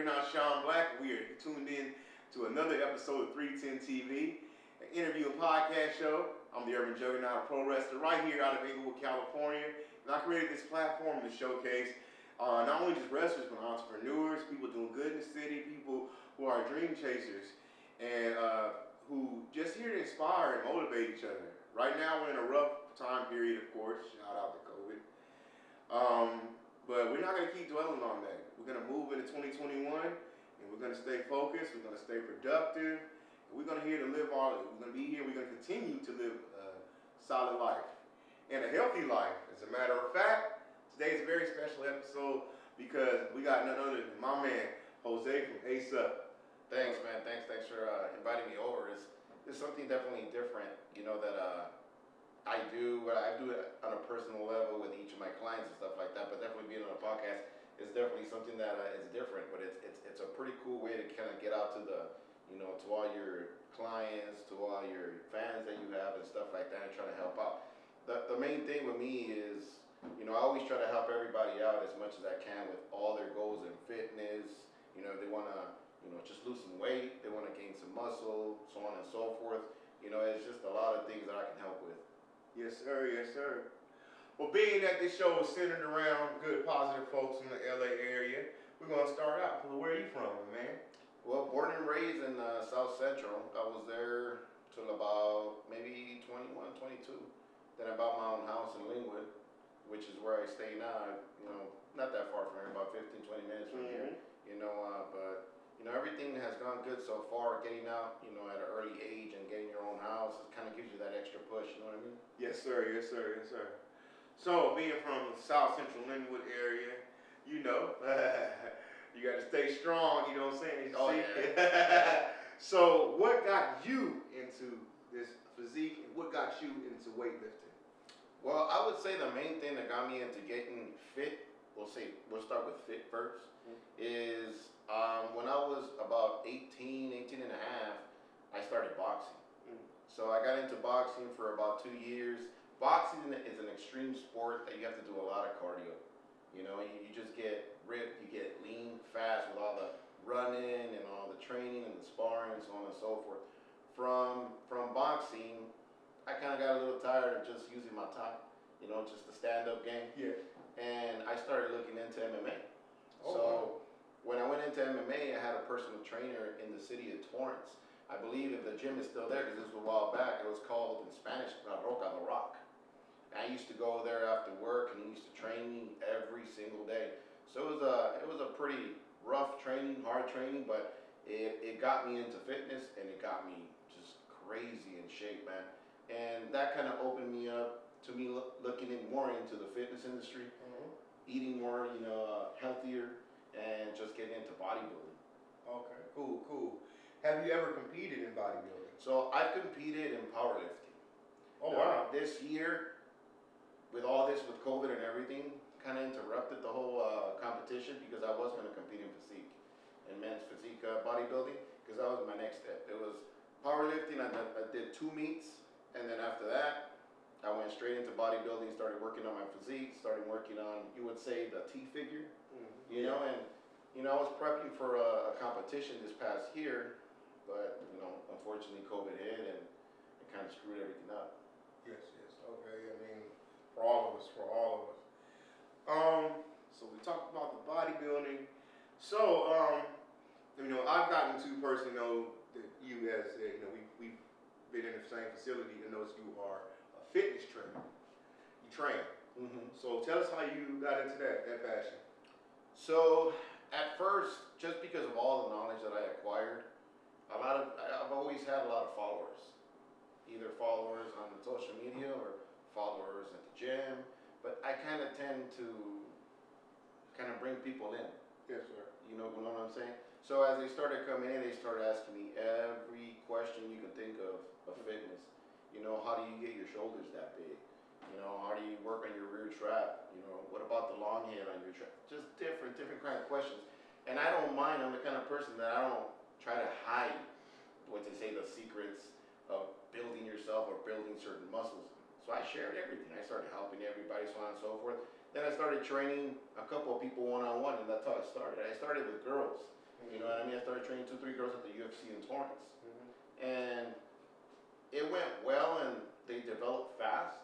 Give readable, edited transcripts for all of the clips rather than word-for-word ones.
Juggernaut Sean Black. We are tuned in to another episode of 310 TV, an interview and podcast show. I'm the Urban Juggernaut, a pro wrestler right here out of Inglewood, California. And I created this platform to showcase not only just wrestlers, but entrepreneurs, people doing good in the city, people who are dream chasers, and who just here to inspire and motivate each other. Right now, we're in a rough time period, of course. Shout out to COVID. But we're not going to keep dwelling on that. We're going to move into 2021, and we're going to stay focused. We're going to stay productive. And we're going to here to live all. We're going to be here. We're going to continue to live a solid life and a healthy life. As a matter of fact, today's a very special episode because we got none other than my man Jose from Ace Supp. Thanks, man. Thanks for inviting me over. It's something definitely different, that I do it on a personal level with each of my clients and stuff like that. But definitely being on a podcast is definitely something that is different. But it's a pretty cool way to kind of get out to to all your clients, to all your fans that you have and stuff like that, and try to help out. The main thing with me is, I always try to help everybody out as much as I can with all their goals in fitness. If they want to, just lose some weight, they want to gain some muscle, so on and so forth. It's just a lot of things that I can help with. Yes, sir. Yes, sir. Well, being that this show is centered around good, positive folks in the LA area, we're going to start out. Well, where are you from, man? Well, born and raised in South Central. I was there till about maybe 21, 22. Then I bought my own house in Linwood, which is where I stay now. Not that far from here, about 15, 20 minutes from here. But everything has gone good so far. Getting out, at an early age and getting your own house, it kind of gives you that extra push. You know what I mean? Yes, sir. Yes, sir. Yes, sir. So, being from the South Central Linwood area, you got to stay strong. You know what I'm saying? Yeah. So, what got you into this physique, and what got you into weightlifting? Well, I would say the main thing that got me into getting fit, we'll start with fit first, is when I was about 18 and a half, I started boxing. So I got into boxing for about 2 years. Boxing is an extreme sport that you have to do a lot of cardio. You just get ripped, you get lean fast with all the running and all the training and the sparring and so on and so forth. From boxing, I kind of got a little tired of just using my time, just the stand-up game. Yeah. And I started looking into MMA. Oh, so wow. when I went into MMA, I had a personal trainer in the city of Torrance. I believe if the gym is still there, because this was a while back, it was called in Spanish, La Roca, the Rock. And I used to go there after work, and he used to train me every single day. So it was a pretty rough training, hard training, but it got me into fitness, and it got me just crazy in shape, man. And that kind of opened me up to me looking more into the fitness industry, eating more, healthier, and just getting into bodybuilding. Okay, cool. Have you ever competed in bodybuilding? So I've competed in powerlifting. Oh, wow. This year, with all this, with COVID and everything, kind of interrupted the whole competition because I was going to compete in physique, in men's physique bodybuilding, because that was my next step. It was powerlifting. I did 2 meets, and then after that, I went straight into bodybuilding, started working on my physique, started working on, you would say, the T figure, and I was prepping for a competition this past year, but, unfortunately COVID hit and it kind of screwed everything up. Yes, okay, for all of us. So we talked about the bodybuilding. So, I've gotten to personally know that you as, we've been in the same facility and knows you are a fitness trainer. You train. So tell us how you got into that passion. So at first, just because of all the knowledge that I acquired, I've always had a lot of followers, either followers on social media or followers at the gym, but I kind of tend to bring people in. Yes, sir. You know what I'm saying? So as they started coming in, they started asking me every question you can think of fitness. How do you get your shoulders that big? How do you work on your rear trap? What about the long head on your trap? Just different kind of questions. And I don't mind. I'm the kind of person that I don't try to hide the secrets of building yourself or building certain muscles. So I shared everything. I started helping everybody, so on and so forth. Then I started training a couple of people one-on-one, and that's how I started. I started with girls. You know what I mean? I started training 2, 3 girls at the UFC in Torrance. And it went well and they developed fast.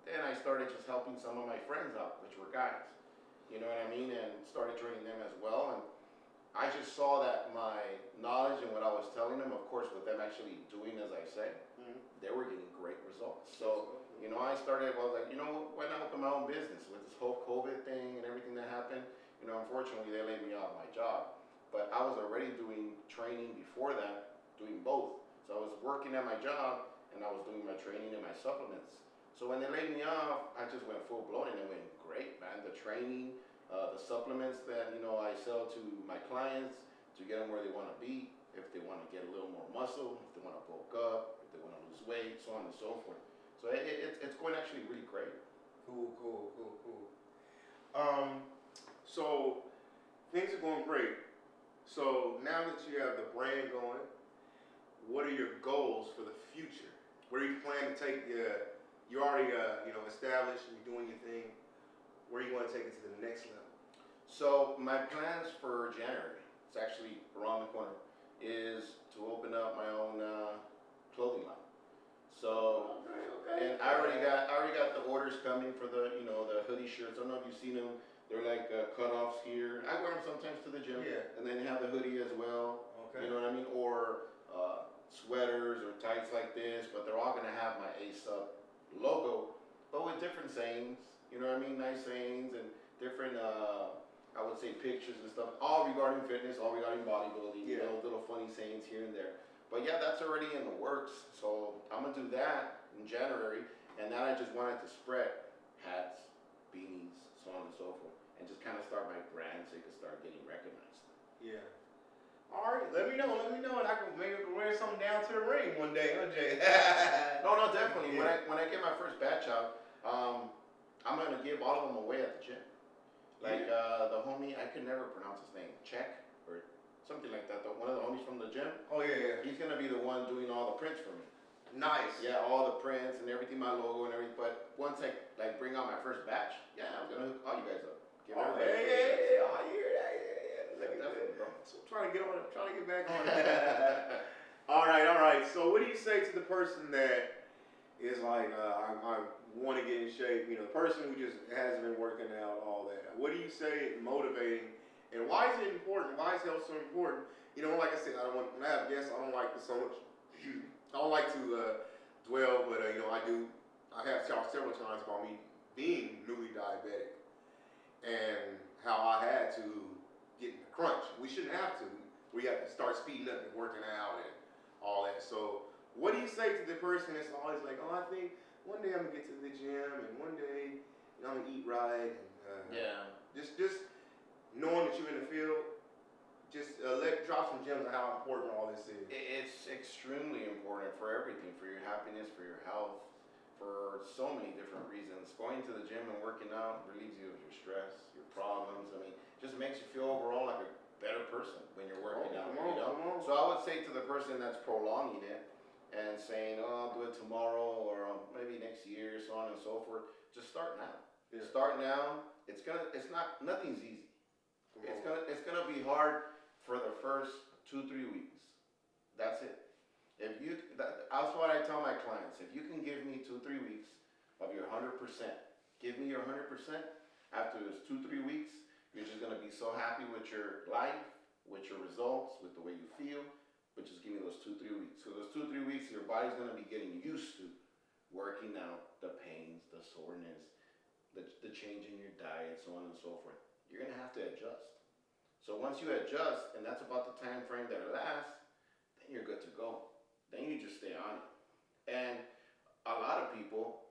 Then I started just helping some of my friends out, which were guys. You know what I mean? And started training them as well. And I just saw that my knowledge and what I was telling them, of course, with them actually doing as I say, they were getting great results. So, you know, I was like, you know, why not open my own business with this whole COVID thing and everything that happened? You know, unfortunately, they laid me off my job. But I was already doing training before that, doing both. So I was working at my job and I was doing my training and my supplements. So when they laid me off, I just went full blown and it went great, man. The training, the supplements that, you know, I sell to my clients to get them where they want to be, if they want to get a little more muscle, if they want to bulk up, if they want to lose weight, so on and so forth. So it's going actually really great. Cool. So things are going great. So now that you have the brand going, what are your goals for the future? Where do you plan to take you already established and you're doing your thing. Where do you want to take it to the next level? So my plans for January, it's actually around the corner, is to open up my own clothing line. So Okay. and I already got the orders coming for the the hoodie shirts. I don't know if you've seen them. They're like cutoffs here. I wear them sometimes to the gym. Yeah. And then they have the hoodie as well. Okay. You know what I mean? Or sweaters or tights like this, but they're all gonna have my Ace Supp logo, but with different sayings. You know what I mean? Nice sayings and different I would say pictures and stuff, all regarding fitness, all regarding bodybuilding, Yeah. little funny sayings here and there. But yeah, that's already in the works. So I'm gonna do that in January, and then I just wanted to spread hats, beanies, so on and so forth, and just kind of start my brand so it could start getting recognized. Yeah. All right, let me know, and I can maybe wear something down to the ring one day, huh, Jay? No, definitely. Yeah. When I get my first batch out, I'm gonna give all of them away at the gym. Like the homie, I could never pronounce his name, Check or something like that. One of the homies from the gym. Oh yeah. He's gonna be the one doing all the prints for me. Nice. Yeah, all the prints and everything, my logo and everything. But once I bring out my first batch, yeah, I'm gonna hook all you guys up. Give Oh, everybody free yeah. shirts. Oh, I hear that. Yeah. Look at Definitely, that. bro. So I'm trying to get back on it. All right. So what do you say to the person that is like, I want to get in shape? You know, the person who just hasn't been working out, all that. What do you say motivating? And why is it important? Why is health so important? You know, like I said, when I have guests, I don't like to so much. I don't like to dwell, but I have talked several times about me being newly diabetic and how I had to get in the crunch. We shouldn't have to. We have to start speeding up and working out and all that. So, what do you say to the person that's always like, oh, I think one day I'm gonna get to the gym and one day I'm gonna eat right and Yeah. just knowing that you're in the field, just drop some gems on how important all this is. It's extremely important for everything, for your happiness, for your health, for so many different reasons. Going to the gym and working out relieves you of your stress, your problems. I mean, just makes you feel overall like a better person when you're working out. Come on. So I would say to the person that's prolonging it and saying, "Oh, I'll do it tomorrow or maybe next year," so on and so forth. Just start now. Yeah. Start now. Nothing's easy. It's gonna be hard for the first 2-3 weeks. That's it. That's what I tell my clients. If you can give me 2-3 weeks of your 100%, give me your 100%. After those 2-3 weeks, you're just gonna be so happy with your life, with your results, with the way you feel. But just give me those 2-3 weeks. So those 2-3 weeks, your body's gonna be getting used to working out, the pains, the soreness, the change in your diet, so on and so forth. You're gonna have to adjust. So once you adjust, and that's about the time frame that it lasts, then you're good to go. Then you just stay on it. And a lot of people,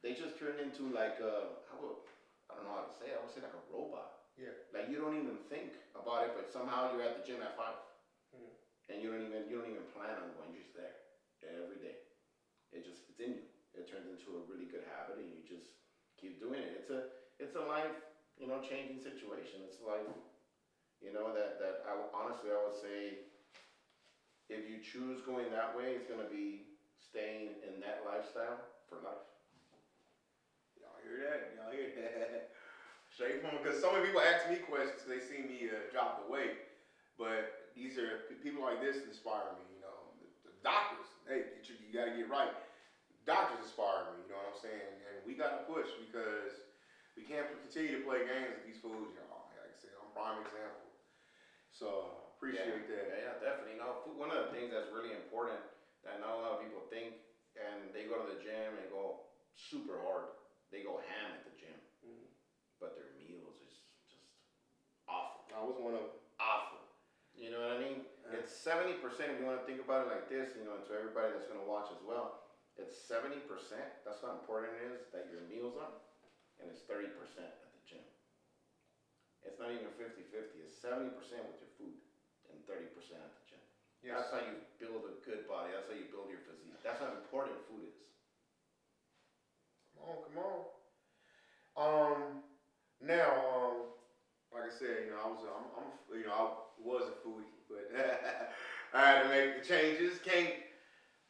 they just turn into like I don't know how to say it, I would say like a robot. Yeah. Like you don't even think about it, but somehow you're at the gym at 5. And you don't even plan on going, you're just there every day. It's in you. It turns into a really good habit and you just keep doing it. It's a life, changing situation. It's life, that honestly I would say if you choose going that way, it's gonna be staying in that lifestyle for life. Y'all hear that? Straight from, because so many people ask me questions because they see me drop the weight. But these are people like this inspire me. You know, the doctors. Hey, you got to get right. Doctors inspire me. You know what I'm saying? And we got to push because we can't continue to play games with these fools, y'all. Like I said, I'm a prime example. So appreciate that. Yeah, definitely. You know, one of the things that's really important that not a lot of people think, and they go to the gym and go super hard. They go ham at the gym, but their meals is just awful. I was one of them. Awful. You know what I mean? Yeah. It's 70%. If you want to think about it like this, you know, and to everybody that's going to watch as well, it's 70%. That's how important it is that your meals are, and it's 30% at the gym. It's not even 50-50. It's 70% with your food and 30% at the gym. Yes. That's how you build a good body. That's how you build your physique. That's how important food is. Come on. Now, like I said, you know, I was a foodie, but I had to make the changes. Can't,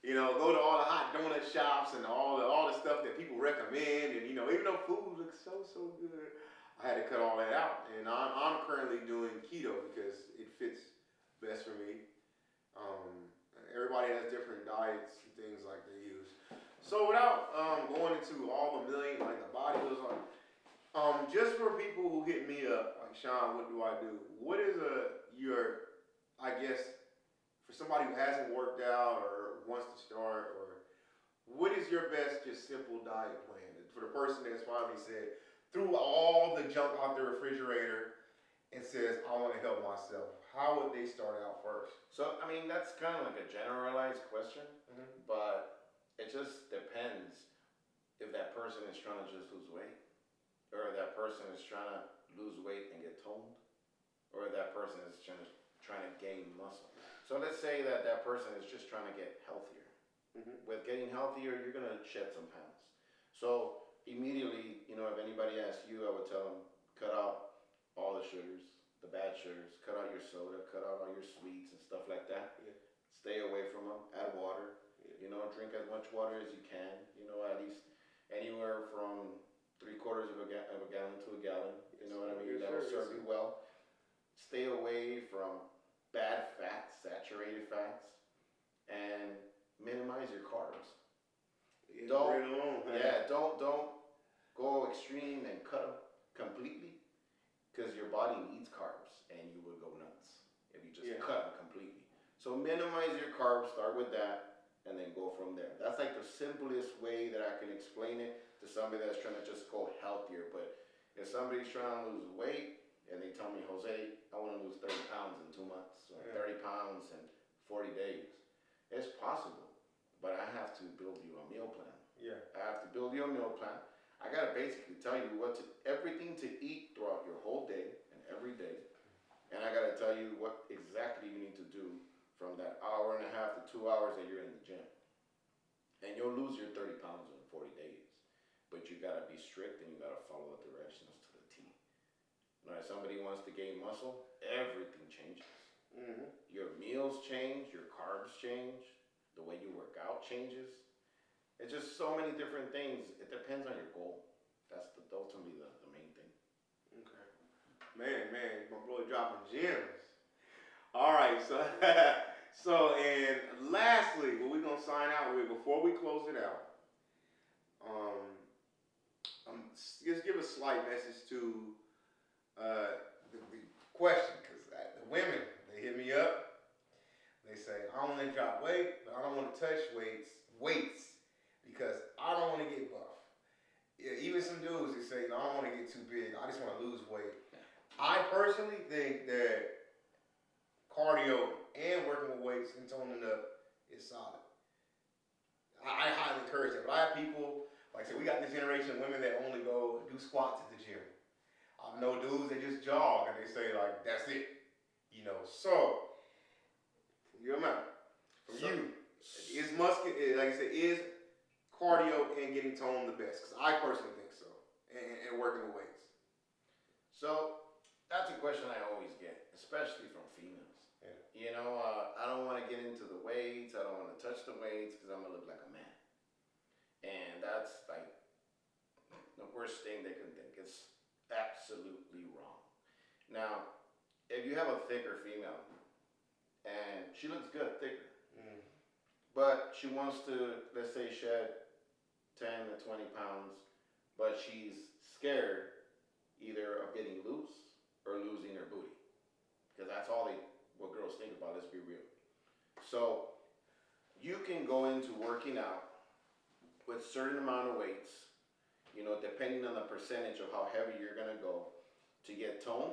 you know, go to all the hot donut shops and all the stuff that people recommend, and you know, even though food looks so good, I had to cut all that out. And I'm currently doing keto because it fits best for me. Everybody has different diets and things like they use. So without going into all the million, like the bodybuilders, just for people who hit me up, like Sean, what do I do? What is I guess, for somebody who hasn't worked out or wants to start, or what is your best, just simple diet plan for the person that's finally said, threw all the junk out the refrigerator and says, I want to help myself? How would they start out first? So, I mean, that's kind of like a generalized question, but it just depends if that person is trying to just lose weight, or that person is trying to lose weight and get toned, or that person is trying to gain muscle. So let's say that person is just trying to get healthier. With getting healthier, you're going to shed some pounds. So immediately, you know, if anybody asks you, I would tell them, cut out all the sugars, the bad sugars, cut out your soda, cut out all your sweets and stuff like that. Yeah. Stay away from them, add water. Yeah. You know, drink as much water as you can, you know, at least anywhere from 3/4 of a gallon to a gallon. You know what I mean? That'll serve you well. Stay away from bad fats, saturated fats, and minimize your carbs. Don't go extreme and cut them completely, because your body needs carbs and you would go nuts if you just cut them completely. So minimize your carbs, start with that, and then go from there. That's like the simplest way that I can explain it to somebody that's trying to just go healthier. But if somebody's trying to lose weight and they tell me, Jose, I want to lose 30 pounds in 2 months, or 30 pounds in 40 days, it's possible, but I have to build you a meal plan. Yeah. I have to build you a meal plan. I got to basically tell you everything to eat throughout your whole day and every day. And I got to tell you what exactly you need to do from that 1.5 to 2 hours that you're in the gym. And you'll lose your 30 pounds in 40 days. But you got to be strict and you got to follow the directions to the T. Now, if somebody wants to gain muscle, everything changes. Your meals change, your carbs change, the way you work out changes. It's just so many different things. It depends on your goal. That's ultimately the main thing. Okay. Man, my brother dropping gems. All right, so and lastly, what we're gonna sign out with before we close it out, just give a slight message to the question, because the women, they hit me up. They say, I want to drop weight, but I don't want to touch weights because I don't want to get buff. Yeah, even some dudes, they say, I don't want to get too big. I just want to lose weight. I personally think that cardio and working with weights and toning up is solid. I highly encourage that. But I have people, like I said, we got this generation of women that only go do squats at the gym. I know dudes that just jog and they say, like, that's it. You know, so, you remember, is like I said, is cardio and getting toned the best? Because I personally think so, and working with weights. So, that's a question I always get, especially from females. Yeah. You know, I don't want to get into the weights, I don't want to touch the weights because I'm going to look like a man. And that's like the worst thing they can think. It's absolutely wrong. Now, if you have a thicker female, and she looks good, thicker. Mm. But she wants to, let's say, shed 10 to 20 pounds, but she's scared either of getting loose or losing her booty. Because that's all what girls think about, let's be real. So you can go into working out with certain amount of weights, depending on the percentage of how heavy you're gonna go, to get tone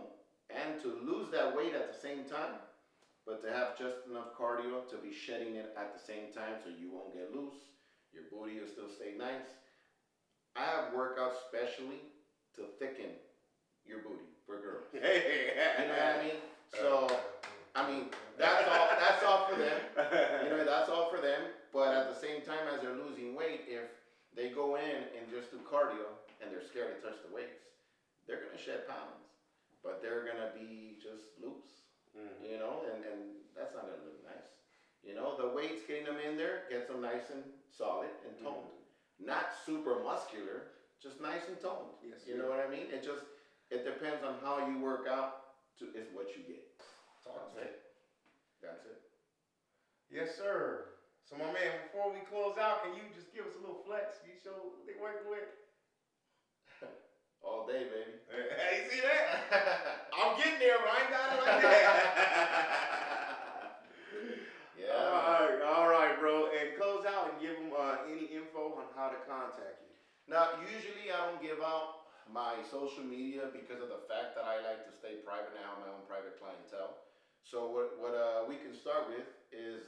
and to lose that weight at the same time, but to have just enough cardio to be shedding it at the same time so you won't get loose, your booty will still stay nice. I have workouts specially to thicken your booty for girls. You know what I mean? So, that's all for them. That's all for them. But at the same time, as they're losing weight, if they go in and just do cardio and they're scared to touch the weights, they're gonna shed pounds, but they're gonna be just loose. And that's not gonna look nice. The weights, getting them in there gets them nice and solid and toned. Not super muscular, just nice and toned. Yes, you know what I mean? It depends on how you work out is what you get. That's it. Yes, sir. So my man, before we close out, can you just give us a little flex? You show what they working with? All day, baby. Hey, you see that? I'm getting there, but I ain't got it like that. Yeah. All right, bro. And close out and give them any info on how to contact you. Now, usually I don't give out my social media because of the fact that I like to stay private and have my own private clientele. So what we can start with is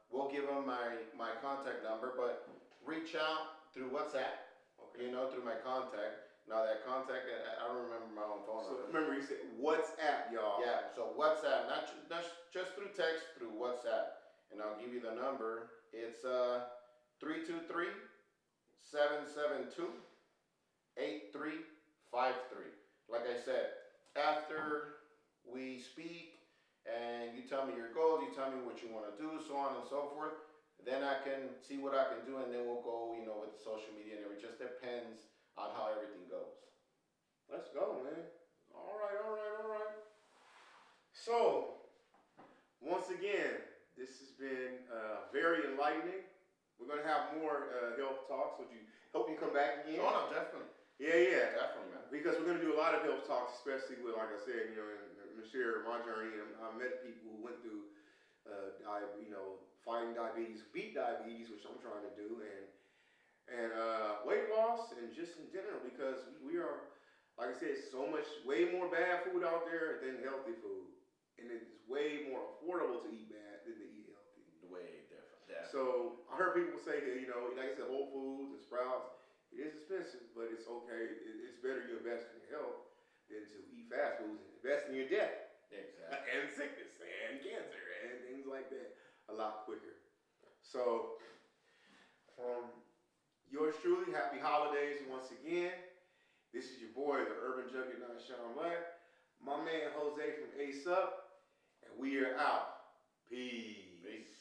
we'll give them my contact number, but reach out through WhatsApp, through my contact. Now that contact, I don't remember my own phone number. So remember, you said WhatsApp, y'all. Yeah, so WhatsApp, not just through text, through WhatsApp. And I'll give you the number. It's 323-772-8353. Like I said, after we speak and you tell me your goals, you tell me what you want to do, so on and so forth, then I can see what I can do, and then we'll go, with the social media and everything. It just depends on how everything goes. Let's go, man. All right. So, once again, this has been very enlightening. We're going to have more health talks. Hope you come back again. Oh, no, definitely. Yeah. Definitely, man. Because we're going to do a lot of health talks, especially with, like I said, and share my journey. I met people who went through, fighting diabetes, beat diabetes, which I'm trying to do, and weight loss, and just in general, because we are, like I said, so much, way more bad food out there than healthy food. And it's way more affordable to eat bad than to eat healthy. Way different. Definitely. So I heard people say that, like I said, Whole Foods and Sprouts, it is expensive, but it's okay. It's better you invest in your health than to eat fast foods and invest in your death. Exactly. And sickness and cancer and things like that a lot quicker. So, from yours truly, happy holidays once again. This is your boy, the Urban Juggernaut, Sean Black. My man, Jose from Ace Supp. And we are out. Peace.